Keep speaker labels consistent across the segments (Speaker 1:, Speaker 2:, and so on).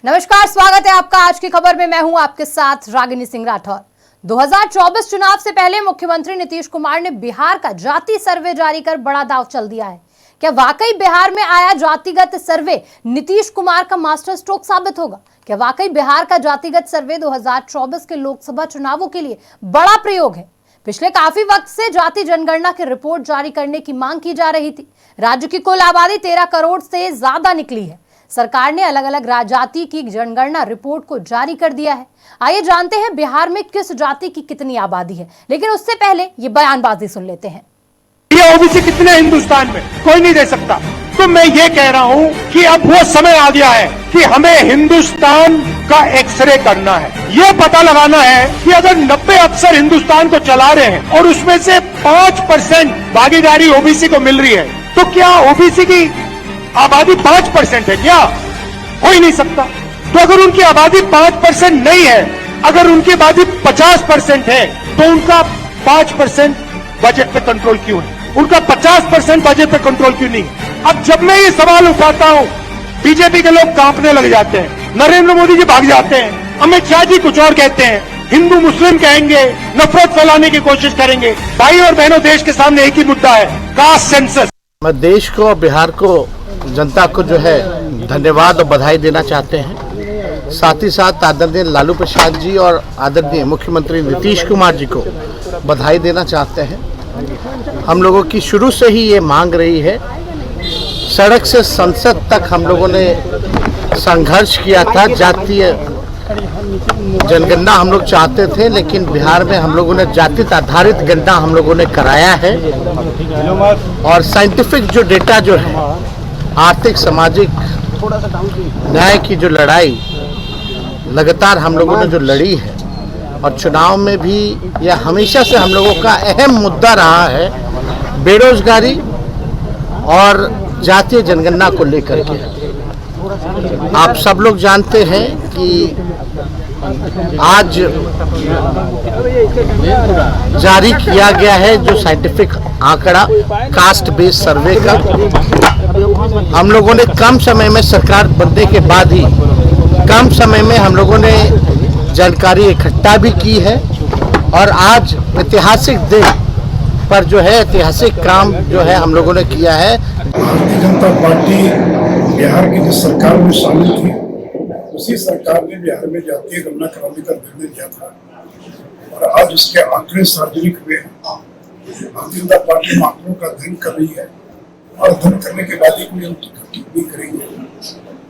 Speaker 1: नमस्कार, स्वागत है आपका आज की खबर में। मैं हूं आपके साथ रागिनी सिंह राठौर। 2024 चुनाव से पहले मुख्यमंत्री नीतीश कुमार ने बिहार का जाति सर्वे जारी कर बड़ा दांव चल दिया है। क्या वाकई बिहार में आया जातिगत सर्वे नीतीश कुमार का मास्टर स्ट्रोक साबित होगा? क्या वाकई बिहार का जातिगत सर्वे 2024 के लोकसभा चुनावों के लिए बड़ा प्रयोग है? पिछले काफी वक्त से जाति जनगणना की रिपोर्ट जारी करने की मांग की जा रही थी। राज्य की कुल आबादी 13 करोड़ से ज्यादा निकली है। सरकार ने अलग अलग जाति की जनगणना रिपोर्ट को जारी कर दिया है। आइए जानते हैं बिहार में किस जाति की कितनी आबादी है, लेकिन उससे पहले ये बयानबाजी सुन लेते हैं।
Speaker 2: ये ओबीसी कितने हिंदुस्तान में कोई नहीं दे सकता। तो मैं ये कह रहा हूं कि अब वो समय आ गया है कि हमें हिंदुस्तान का एक्सरे करना है। ये पता लगाना है कि अगर 90 अफसर हिंदुस्तान को चला रहे हैं और उसमें से 5% भागीदारी ओबीसी को मिल रही है, तो क्या ओबीसी की आबादी 5% है? क्या हो ही नहीं सकता। तो अगर उनकी आबादी 5% नहीं है, अगर उनकी आबादी 50% है, तो उनका 5% बजट पे कंट्रोल क्यों है? उनका 50% बजट पे कंट्रोल क्यों नहीं? अब जब मैं ये सवाल उठाता हूं, बीजेपी के लोग कांपने लग जाते हैं, नरेंद्र मोदी जी भाग जाते हैं, अमित शाह जी कुछ और कहते हैं, हिंदू मुस्लिम कहेंगे, नफरत फैलाने की कोशिश करेंगे। भाई और बहनों, देश के सामने एक ही मुद्दा है, कास्ट सेंसस।
Speaker 3: मैं देश को, बिहार को, जनता को जो है धन्यवाद और बधाई देना चाहते हैं। साथ ही साथ आदरणीय लालू प्रसाद जी और आदरणीय मुख्यमंत्री नीतीश कुमार जी को बधाई देना चाहते हैं। हम लोगों की शुरू से ही ये मांग रही है, सड़क से संसद तक हम लोगों ने संघर्ष किया था। जातीय जनगणना हम लोग चाहते थे, लेकिन बिहार में हम लोगों ने जाति आधारित गणना हम लोगों ने कराया है। और साइंटिफिक जो डेटा जो है, आर्थिक सामाजिक न्याय की जो लड़ाई लगातार हम लोगों ने जो लड़ी है, और चुनाव में भी यह हमेशा से हम लोगों का अहम मुद्दा रहा है, बेरोजगारी और जातीय जनगणना को लेकर के। आप सब लोग जानते हैं कि आज जारी किया गया है जो साइंटिफिक आंकड़ा कास्ट बेस्ड सर्वे का। हम लोगों ने कम समय में, सरकार बनने के बाद ही कम समय में हम लोगों ने जानकारी इकट्ठा भी की है। और आज ऐतिहासिक दिन पर जो है ऐतिहासिक काम जो है हम लोगों ने किया है।
Speaker 4: भारतीय जनता पार्टी बिहार की जिस सरकार में शामिल थी, उसी सरकार ने बिहार में जातीय गणना कराने का निर्णय लिया था, और आज उसके आंकड़े सार्वजनिक हुए हैं। भारतीय जनता पार्टी आंकड़ों का अध्ययन कर रही है, और अध्ययन करने के बाद ही कोई टिप्पणी करेंगे।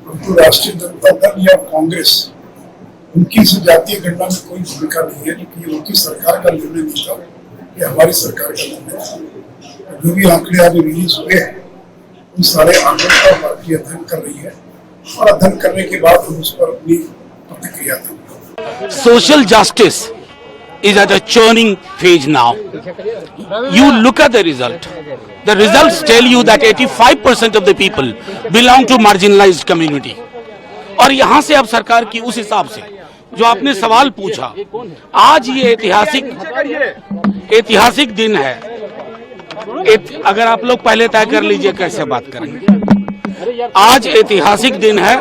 Speaker 4: परंतु राष्ट्रीय जनता दल या कांग्रेस, उनकी इस जातीय गणना में कोई भूमिका नहीं है, क्योंकि उनकी सरकार का निर्णय नहीं था, ये हमारी सरकार का निर्णय था। जो भी आंकड़े आज रिलीज हुए हैं, उन सारे आंकड़ों का पार्टी अध्ययन कर रही है, और अध्ययन करने के बाद हम उस पर अपनी प्रतिक्रिया देंगे।
Speaker 5: Social justice is at a churning phase now. You look at the result. The results tell you that 85% of the people belong to marginalized community. और यहाँ से अब सरकार की उस हिसाब से जो आपने सवाल पूछा, आज ये ऐतिहासिक दिन है। अगर आप लोग पहले तय कर लीजिए कैसे बात करेंगे। आज ऐतिहासिक दिन है।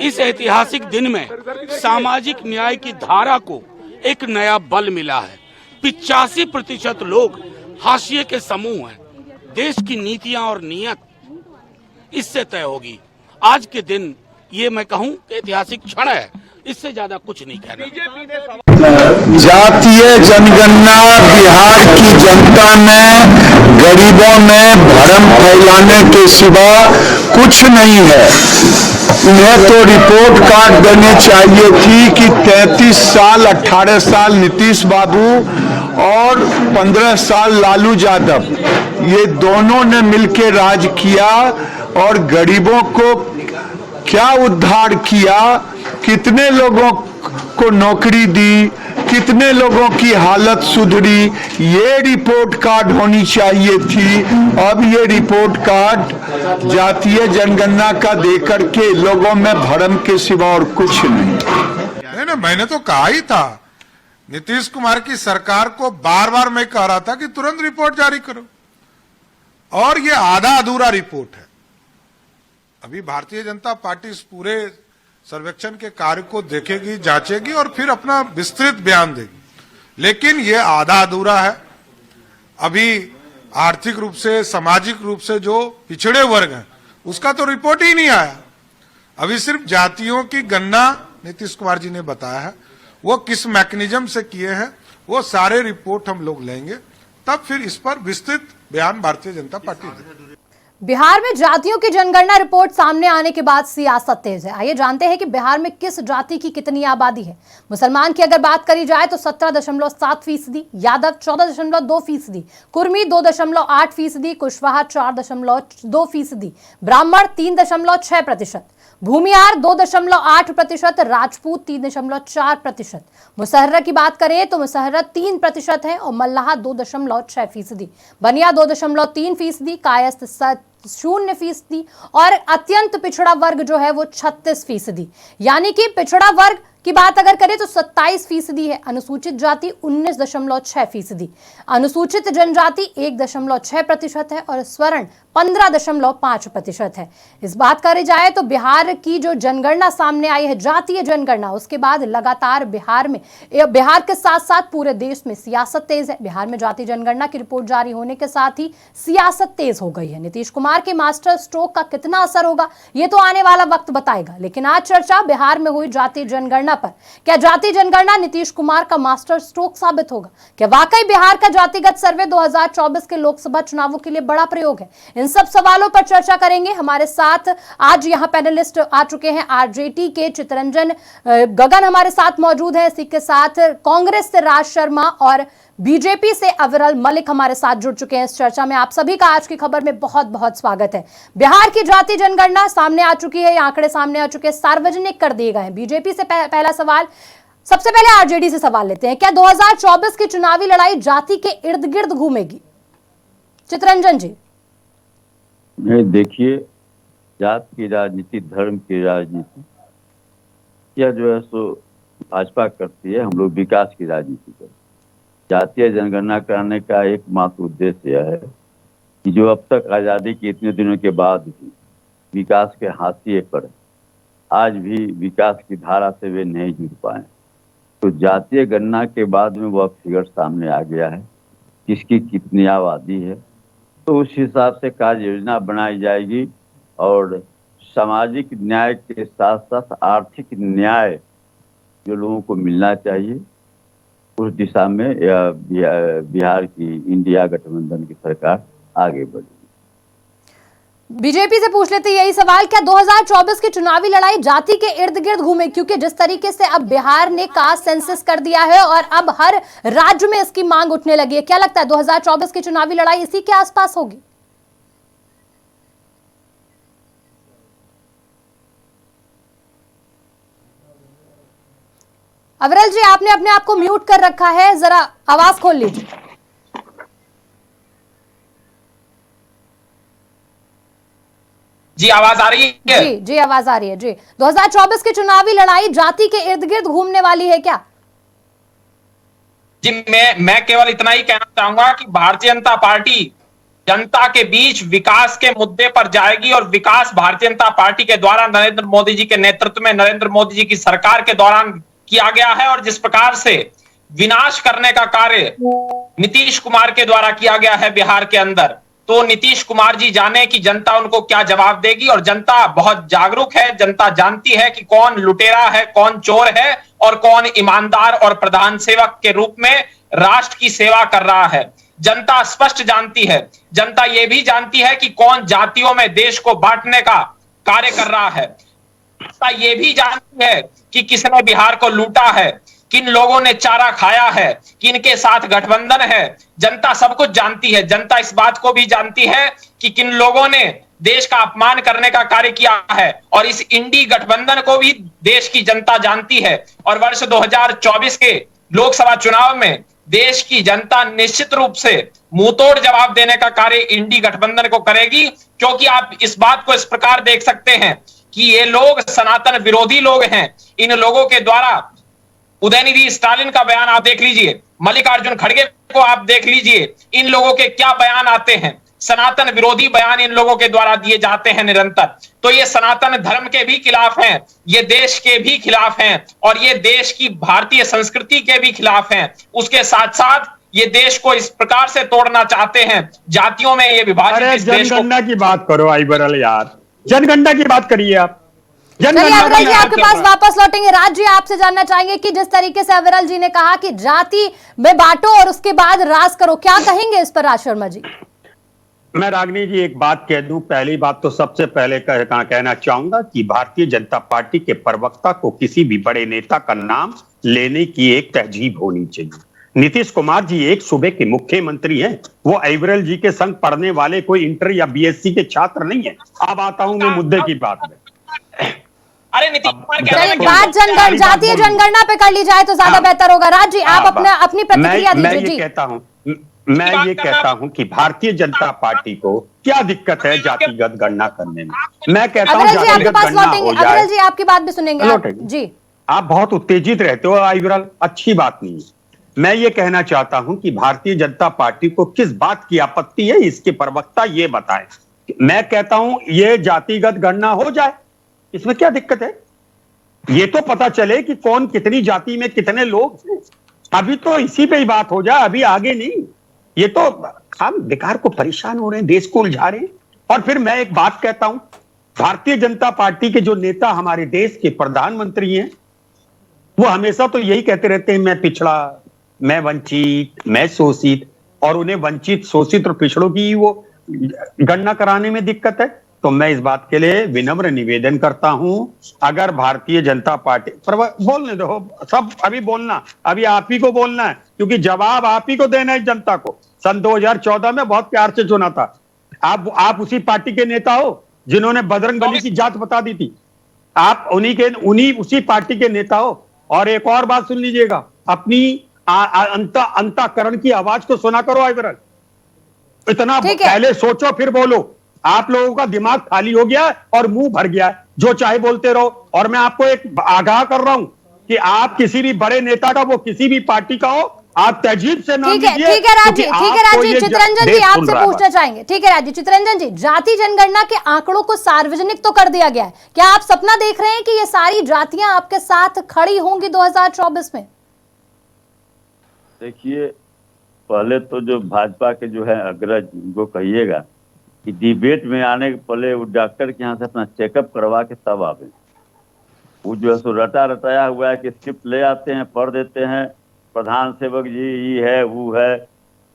Speaker 5: इस ऐतिहासिक दिन में सामाजिक न्याय की धारा को एक नया बल मिला है। 85% लोग हाशिए के समूह हैं। देश की नीतियां और नीयत इससे तय होगी। आज के दिन ये मैं कहूं कि ऐतिहासिक क्षण है, इससे ज्यादा कुछ नहीं कहना।
Speaker 6: जातीय जनगणना बिहार की जनता में, गरीबों में भ्रम फैलाने के सिवा कुछ नहीं है। उन्हें तो रिपोर्ट कार्ड देनी चाहिए थी कि 33 साल 18 साल नीतीश बाबू और 15 साल लालू यादव, ये दोनों ने मिलकर राज किया और गरीबों को क्या उद्धार किया, कितने लोगों को नौकरी दी, कितने लोगों की हालत सुधरी, ये रिपोर्ट कार्ड होनी चाहिए थी। अब ये रिपोर्ट कार्ड जातीय जनगणना का देकर के लोगों में भ्रम के सिवा और कुछ नहीं।
Speaker 7: नहीं, मैंने तो कहा ही था, नीतीश कुमार की सरकार को बार बार मैं कह रहा था कि तुरंत रिपोर्ट जारी करो, और ये आधा अधूरा रिपोर्ट है। अभी भारतीय जनता पार्टी इस पूरे सर्वेक्षण के कार्य को देखेगी, जांचेगी और फिर अपना विस्तृत बयान देगी। लेकिन ये आधा अधूरा है। अभी आर्थिक रूप से, सामाजिक रूप से जो पिछड़े वर्ग हैं उसका तो रिपोर्ट ही नहीं आया। अभी सिर्फ जातियों की गणना नीतीश कुमार जी ने बताया है, वो किस मैकेनिज्म से किए हैं वो सारे रिपोर्ट हम लोग लेंगे, तब फिर इस पर विस्तृत बयान भारतीय जनता पार्टी देगी।
Speaker 1: बिहार में जातियों की जनगणना रिपोर्ट सामने आने के बाद सियासत तेज है। आइए जानते हैं कि बिहार में किस जाति की कितनी आबादी है। मुसलमान की अगर बात करी जाए तो 17.7%, यादव 14.2%, कुर्मी 2.8%, कुशवाहा 4.2%, ब्राह्मण 3.6%, भूमियार 2.8%, राजपूत 3.4%। मुसहर्रा की बात करें तो मुसहर्रा 3% है और मल्लाह 2.6%, बनिया 2.3%, कायस्थ 0% और अत्यंत पिछड़ा वर्ग जो है वो 36%। यानी कि पिछड़ा वर्ग की बात अगर करें तो 27% है, अनुसूचित जाति 19.6%, अनुसूचित जनजाति 1.6% है और स्वर्ण 15.5% है। इस बात करी जाए तो बिहार की जो जनगणना सामने आई है, जातीय जनगणना, उसके बाद लगातार बिहार के साथ साथ पूरे देश में सियासत तेज है। बिहार में जातीय जनगणना की रिपोर्ट जारी होने के साथ ही सियासत तेज हो गई है। नीतीश कुमार के मास्टर स्ट्रोक का कितना असर होगा ये तो आने वाला वक्त बताएगा, लेकिन आज चर्चा बिहार में हुई जातीय जनगणना पर। क्या जातीय जनगणना नीतीश कुमार का मास्टर स्ट्रोक साबित होगा? क्या वाकई बिहार का जातिगत सर्वे 2024 के लोकसभा चुनावों के लिए बड़ा प्रयोग है? इन सब सवालों पर चर्चा करेंगे। हमारे साथ आज यहां पैनलिस्ट आ चुके हैं। आरजेडी के चितरंजन गगन हमारे साथ मौजूद है, इसी के साथ कांग्रेस से राज शर्मा और बीजेपी से अविरल मलिक हमारे साथ जुड़ चुके हैं इस चर्चा में। आप सभी का आज की खबर में बहुत बहुत स्वागत है। बिहार की जातीय जनगणना सामने आ चुकी है, आंकड़े सामने आ चुके हैं, सार्वजनिक कर दिए गए हैं। बीजेपी से पहला सवाल, सबसे पहले आरजेडी से सवाल लेते हैं। क्या 2024 की चुनावी लड़ाई जाति के इर्द गिर्द घूमेगी? चितरंजन जी।
Speaker 8: नहीं, देखिए, जात की राजनीति, धर्म की राजनीति यह जो है सो भाजपा करती है, हम लोग विकास की राजनीति करते हैं। जातीय जनगणना कराने का एकमात्र उद्देश्य यह है कि जो अब तक आज़ादी के इतने दिनों के बाद भी विकास के हाशिए पर आज भी विकास की धारा से वे नहीं जुड़ पाए, तो जातीय गणना के बाद में वह फिगर सामने आ गया है, किसकी कितनी आबादी है, तो उस हिसाब से कार्य योजना बनाई जाएगी और सामाजिक न्याय के साथ साथ आर्थिक न्याय जो लोगों को मिलना चाहिए उस दिशा में बिहार की इंडिया गठबंधन की सरकार आगे बढ़ेगी।
Speaker 1: बीजेपी से पूछ लेते यही सवाल, क्या 2024 की चुनावी लड़ाई जाति के इर्द गिर्द घूमे? क्योंकि जिस तरीके से अब बिहार ने कास्ट सेंसस कर दिया है और अब हर राज्य में इसकी मांग उठने लगी है, क्या लगता है 2024 की चुनावी लड़ाई इसी के आसपास होगी? अविरल जी, आपने अपने आप को म्यूट कर रखा है, जरा आवाज खोल लीजिए।
Speaker 9: जी आवाज आ रही है?
Speaker 1: जी आवाज आ रही है जी। 2024 की चुनावी लड़ाई जाति के इर्द गिर्द घूमने वाली है क्या?
Speaker 9: जी मैं केवल इतना ही कहना चाहूंगा कि भारतीय जनता पार्टी जनता के बीच विकास के मुद्दे पर जाएगी और विकास भारतीय जनता पार्टी के द्वारा नरेंद्र मोदी जी के नेतृत्व में, नरेंद्र मोदी जी की सरकार के दौरान किया गया है। और जिस प्रकार से विनाश करने का कार्य नीतीश कुमार के द्वारा किया गया है बिहार के अंदर, तो नीतीश कुमार जी जाने कि जनता उनको क्या जवाब देगी। और जनता बहुत जागरूक है, जनता जानती है कि कौन लुटेरा है, कौन चोर है और कौन ईमानदार और प्रधान सेवक के रूप में राष्ट्र की सेवा कर रहा है। जनता स्पष्ट जानती है। जनता यह भी जानती है कि कौन जातियों में देश को बांटने का कार्य कर रहा है। जनता यह भी जानती है कि किसने बिहार को लूटा है, किन लोगों ने चारा खाया है, किनके साथ गठबंधन है। जनता सब कुछ जानती है। जनता इस बात को भी जानती है कि किन लोगों ने देश का अपमान करने का कार्य किया है और इस इंडी गठबंधन को भी देश की जनता जानती है। और वर्ष 2024 के लोकसभा चुनाव में देश की जनता निश्चित रूप से मुंहतोड़ जवाब देने का कार्य इंडी गठबंधन को करेगी, क्योंकि आप इस बात को इस प्रकार देख सकते हैं कि ये लोग सनातन विरोधी लोग हैं। इन लोगों के द्वारा उदयनिधि स्टालिन का बयान आप देख लीजिए, मल्लिकार्जुन खड़गे को आप देख लीजिए, इन लोगों के क्या बयान आते हैं। सनातन विरोधी बयान इन लोगों के द्वारा दिए जाते हैं निरंतर। तो ये सनातन धर्म के भी खिलाफ हैं, ये देश के भी खिलाफ हैं और ये देश की भारतीय संस्कृति के भी खिलाफ हैं। उसके साथ साथ ये देश को इस प्रकार से तोड़ना चाहते हैं, जातियों में ये विभाजन।
Speaker 10: अरे जनगणना की बात करो आइबरल यार, जनगणना की बात करिए आप।
Speaker 1: चलिए अविरल जी आपके पास वापस लौटेंगे। राज जी आपसे जानना चाहेंगे कि जिस तरीके से अविरल जी ने कहा कि जाति में बांटो और उसके बाद राज करो, क्या कहेंगे इस पर राज शर्मा जी?
Speaker 10: मैं रागिनी जी एक बात कह दूं, पहली बात तो सबसे पहले कहना चाहूंगा कि भारतीय जनता पार्टी के प्रवक्ता को किसी भी बड़े नेता का नाम लेने की एक तहजीब होनी चाहिए। नीतीश कुमार जी एक सूबे के मुख्यमंत्री हैं, वो अविरल जी के संग पढ़ने वाले कोई इंटर या बीएससी के छात्र नहीं है। अब आता हूं मैं मुद्दे की बात में।
Speaker 9: अरे नीतीश कुमार
Speaker 1: बात जातीय जनगणना पे कर ली जाए तो ज्यादा बेहतर होगा। राज जी आप अपनी प्रतिक्रिया दीजिए।
Speaker 10: मैं ये कहता हूं कि भारतीय जनता पार्टी को क्या दिक्कत है जातिगत गणना करने में। मैं कहता हूं जातिगत गणना हो जाए।
Speaker 1: अविरल जी आपकी बात भी सुनेंगे जी।
Speaker 10: आप बहुत उत्तेजित रहते हो आइबरल, अच्छी बात नहीं है। मैं ये कहना चाहता हूं कि भारतीय जनता पार्टी को किस बात की आपत्ति है, इसके प्रवक्ता ये बताएं। मैं कहता हूं ये जातिगत गणना हो जाए, इसमें क्या दिक्कत है? ये तो पता चले कि कौन कितनी जाति में कितने लोग हैं। अभी तो इसी पे ही बात हो जाए, अभी आगे नहीं। ये तो हम बेकार को परेशान हो रहे हैं, देश को उलझा रहे हैं। और फिर मैं एक बात कहता हूं, भारतीय जनता पार्टी के जो नेता हमारे देश के प्रधानमंत्री हैं, वो हमेशा तो यही कहते रहते हैं मैं पिछड़ा, मैं वंचित, मैं शोषित, और उन्हें वंचित, शोषित और पिछड़ों की वो गणना कराने में दिक्कत है। तो मैं इस बात के लिए विनम्र निवेदन करता हूं, अगर भारतीय जनता पार्टी पर बोलने दो सब, अभी बोलना, अभी आप ही को बोलना है, क्योंकि जवाब आप ही को देना है जनता को। सन 2014 में बहुत प्यार से चुना था, आप उसी पार्टी के नेता हो जिन्होंने बजरंगबली की जात बता दी थी। आप उसी पार्टी के नेता हो। और एक और बात सुन लीजिएगा, अपनी अंतःकरण की आवाज को सुना करो आइबरल, इतना पहले सोचो फिर बोलो। आप लोगों का दिमाग खाली हो गया और मुंह भर गया, जो चाहे बोलते रहो। और मैं आपको एक आगाह कर रहा हूं कि आप किसी भी बड़े नेता का, वो किसी भी पार्टी का हो, आप तहजीब से नाम लीजिए।
Speaker 1: ठीक है राज जी, चितरंजन जी आपसे पूछना चाहेंगे। ठीक है राज जी, चितरंजन जी, जाति जनगणना के आंकड़ों को सार्वजनिक तो कर दिया गया है, क्या आप सपना देख रहे हैं कि ये सारी जातियां आपके साथ खड़ी होंगी 2024 में?
Speaker 8: देखिए, पहले तो जो भाजपा के जो है अग्रज, उनको कहिएगा कि डिबेट में आने के पहले वो डॉक्टर के यहाँ से अपना चेकअप करवा के तब आवे। वो जो है सो रटाया हुआ है कि स्क्रिप्ट ले आते हैं, पढ़ देते हैं, प्रधान सेवक जी ये है, वो है,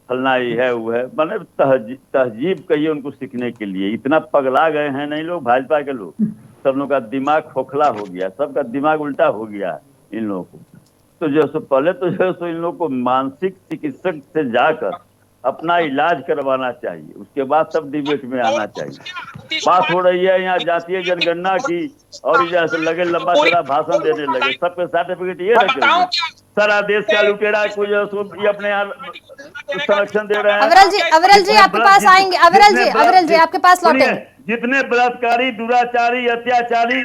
Speaker 8: फलना ये है, वो है। मैंने तहजीब कहिए उनको सीखने के लिए। इतना पगला गए हैं नहीं लोग, भाजपा के लोग, सब लोग का दिमाग खोखला हो गया, सबका दिमाग उल्टा हो गया इन लोगों को। तो जो सो पहले तो जो सो इन लोगों को मानसिक चिकित्सक से जाकर अपना इलाज करवाना चाहिए, उसके बाद सब डिबेट में आना चाहिए। बात हो रही है यहाँ जातीय जनगणना की, और जैसे लगे लंबा चौड़ा भाषण देने लगे, सबके सर्टिफिकेट ये रखे, सारा देश का लुटेरा को जो ये अपने यहाँ संरक्षण दे रहे हैं।
Speaker 1: अविरल जी आपके पास आएंगे। अविरल जी आपके पास लौटेंगे।
Speaker 8: जितने बलात्कारी, दुराचारी, अत्याचारी,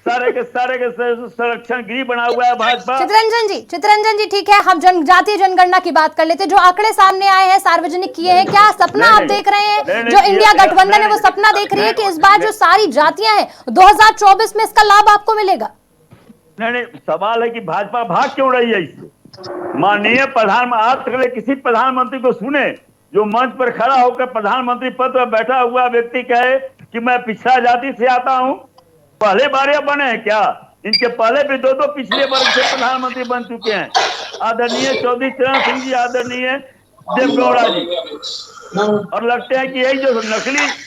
Speaker 8: सारे के संरक्षण गृह बना हुआ है भाजपा।
Speaker 1: चितरंजन जी ठीक है, हम जातीय जनगणना की बात कर लेते हैं। जो आंकड़े सामने आए हैं, सार्वजनिक किए हैं, क्या सपना आप देख रहे हैं, जो इंडिया गठबंधन है वो सपना देख रही है कि इस बार जो सारी जातियां हैं 2024 में इसका लाभ आपको मिलेगा?
Speaker 8: नहीं, सवाल है कि भाजपा भाग क्यों रही है इससे। माननीय प्रधानमंत्री, आज तक किसी प्रधानमंत्री को सुने जो मंच पर खड़ा होकर प्रधानमंत्री पद पर बैठा हुआ व्यक्ति कहे कि मैं पिछड़ा जाति से आता हूं? पहले बार ये बने हैं क्या? इनके पहले भी दो पिछले वर्ग से प्रधानमंत्री बन चुके हैं, आदरणीय चौधरी चरण सिंह जी, आदरणीय देवगौड़ा जी। और लगते हैं कि यही जो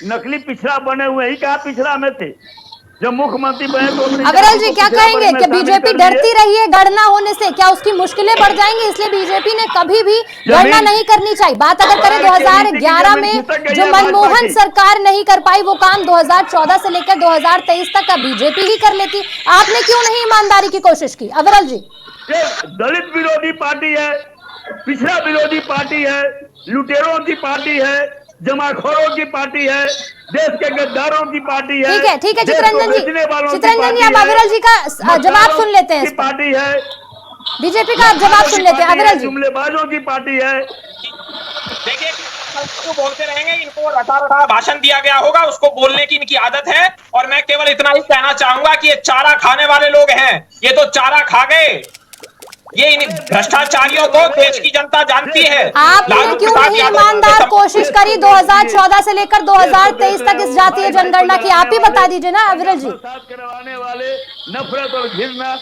Speaker 8: नकली पिछड़ा बने हुए ही कहा पिछड़ा में थे, जब मुख्यमंत्री बने तो।
Speaker 1: अविरल जी क्या कहेंगे कि बीजेपी डरती रही है गणना होने से, क्या उसकी मुश्किलें बढ़ जाएंगी, इसलिए बीजेपी ने कभी भी गणना नहीं करनी चाहिए? बात अगर करें 2011 में जो मनमोहन सरकार नहीं कर पाई वो काम 2014 से लेकर 2023 तक का बीजेपी ही कर लेती, आपने क्यों नहीं ईमानदारी की कोशिश की? अविरल जी,
Speaker 8: दलित विरोधी पार्टी है, पिछड़ा विरोधी पार्टी है, लुटेरों की पार्टी है, जमाखोरों की पार्टी है, देश के गद्दारों की पार्टी है।
Speaker 1: ठीक है चितरंजन जी आप अविरल जी का जवाब सुन लेते हैं।
Speaker 8: पार्टी है
Speaker 1: बीजेपी का जवाब सुन लेते हैं। अविरल जी,
Speaker 8: जुमलेबाजों की पार्टी है।
Speaker 9: देखिए कंटिन्यू बोलते रहेंगे। इनको रटा रटा भाषण दिया गया होगा, उसको बोलने की इनकी आदत है। और मैं केवल इतना ही कहना चाहूंगा कि ये चारा खाने वाले लोग हैं, ये तो चारा खा गए। ये इन भ्रष्टाचारियों को देश की जनता जानती है।
Speaker 1: आपने क्यों नहीं ईमानदार कोशिश करी 2014 से लेकर 2023 तक इस जातीय जनगणना की? आप ही बता दीजिए ना अविरल जी।
Speaker 8: करवाने वाले नफरत और घृणा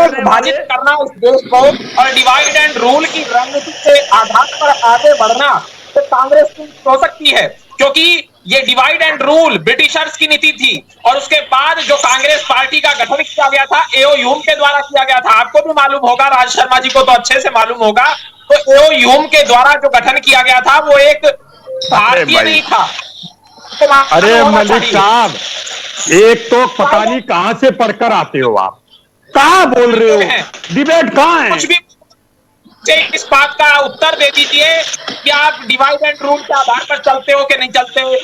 Speaker 9: विभाजित करना इस देश को और डिवाइड एंड रूल की रणनीति के आधार पर आगे बढ़ना तो कांग्रेस की हो सकती है, क्योंकि ये डिवाइड एंड रूल ब्रिटिशर्स की नीति थी। और उसके बाद जो कांग्रेस पार्टी का गठन किया गया था एओ ह्यूम के द्वारा किया गया था। आपको भी मालूम होगा, राज शर्मा जी को तो अच्छे से मालूम होगा। तो एओ ह्यूम के द्वारा जो गठन किया गया था वो एक भारतीय नहीं था। तो
Speaker 10: अरे मलिक साहब, एक तो पता नहीं कहां से पढ़कर आते हो आप, कहां बोल रहे हो, डिबेट कहां है?
Speaker 9: कुछ भी इस बात का उत्तर दे दीजिए कि आप डिवाइड एंड रूल के आधार पर चलते हो कि नहीं चलते हो,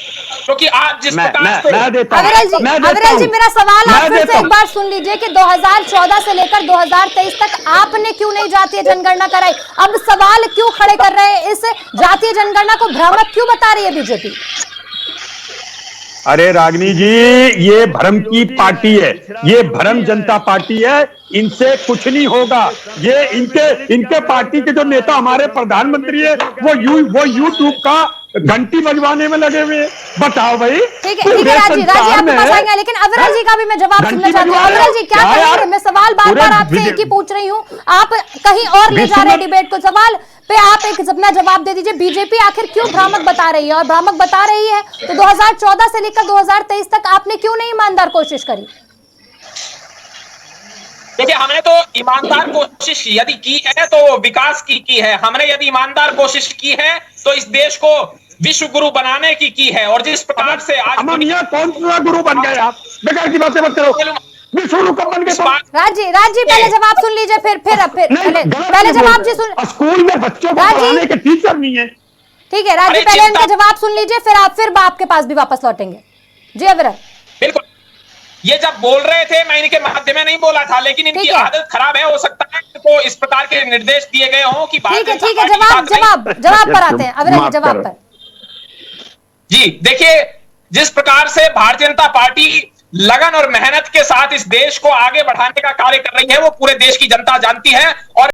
Speaker 9: क्योंकि आप जिस प्रकार से
Speaker 1: अविरल जी मेरा सवाल आप फिर से एक बार सुन लीजिए कि 2014 से लेकर 2023 तक आपने क्यों नहीं जातीय जनगणना कराई? अब सवाल क्यों खड़े कर रहे हैं? इस जातीय जनगणना को भ्रामक क्यों बता रही है बीजेपी?
Speaker 10: अरे रागिनी जी, ये भ्रम की पार्टी है, ये भ्रम जनता पार्टी है, इनसे कुछ नहीं होगा। ये इनके पार्टी के जो नेता हमारे प्रधानमंत्री है वो यूट्यूब का घंटी बजवाने में लगे हुए। बताओ भाई।
Speaker 1: ठीक है राजी आपके पास आएंगे, लेकिन अविरल जी का भी मैं जवाब सुनना चाहती हूँ। अविरल जी क्या कहेंगे? मैं सवाल बार बार आपसे एक ही पूछ रही हूँ, आप कहीं और ले जा रहे हैं डिबेट को। सवाल पे आप एक अपना जवाब दे दीजिए। बीजेपी आखिर क्यों भ्रामक बता रही है? और भ्रामक बता रही है तो 2014 से लेकर 2023 तक आपने क्यों नहीं ईमानदार कोशिश करी?
Speaker 9: देखिए, हमने तो ईमानदार कोशिश यदि की है तो विकास की है। हमने यदि ईमानदार कोशिश की है तो इस देश को विश्व गुरु बनाने की है। और जिस प्रकार से आज
Speaker 10: कौन सा गुरु बन गए आप? बेकार की बातें मत करो। विश्व गुरु कब बन गए?
Speaker 1: राजी पहले जवाब सुन लीजिए, फिर पहले जवाब जी सुन।
Speaker 10: स्कूल में बच्चों को पढ़ाने के टीचर नहीं है।
Speaker 1: ठीक है राजी, पहले इनका जवाब सुन लीजिए, फिर आपके पास भी वापस लौटेंगे। जी अविरल।
Speaker 9: बिल्कुल, ये जब बोल रहे थे मैं इनके माध्यम में नहीं बोला था, लेकिन इनकी आदत खराब है। हो सकता है तो इस प्रकार के निर्देश दिए गए हों कि
Speaker 1: ठीक है जवाब पर आते हैं अविरल, जवाब पर।
Speaker 9: जी देखिए, जिस प्रकार से भारतीय जनता पार्टी लगन और मेहनत के साथ इस देश को आगे बढ़ाने का कार्य कर रही है वो पूरे देश की जनता जानती है। और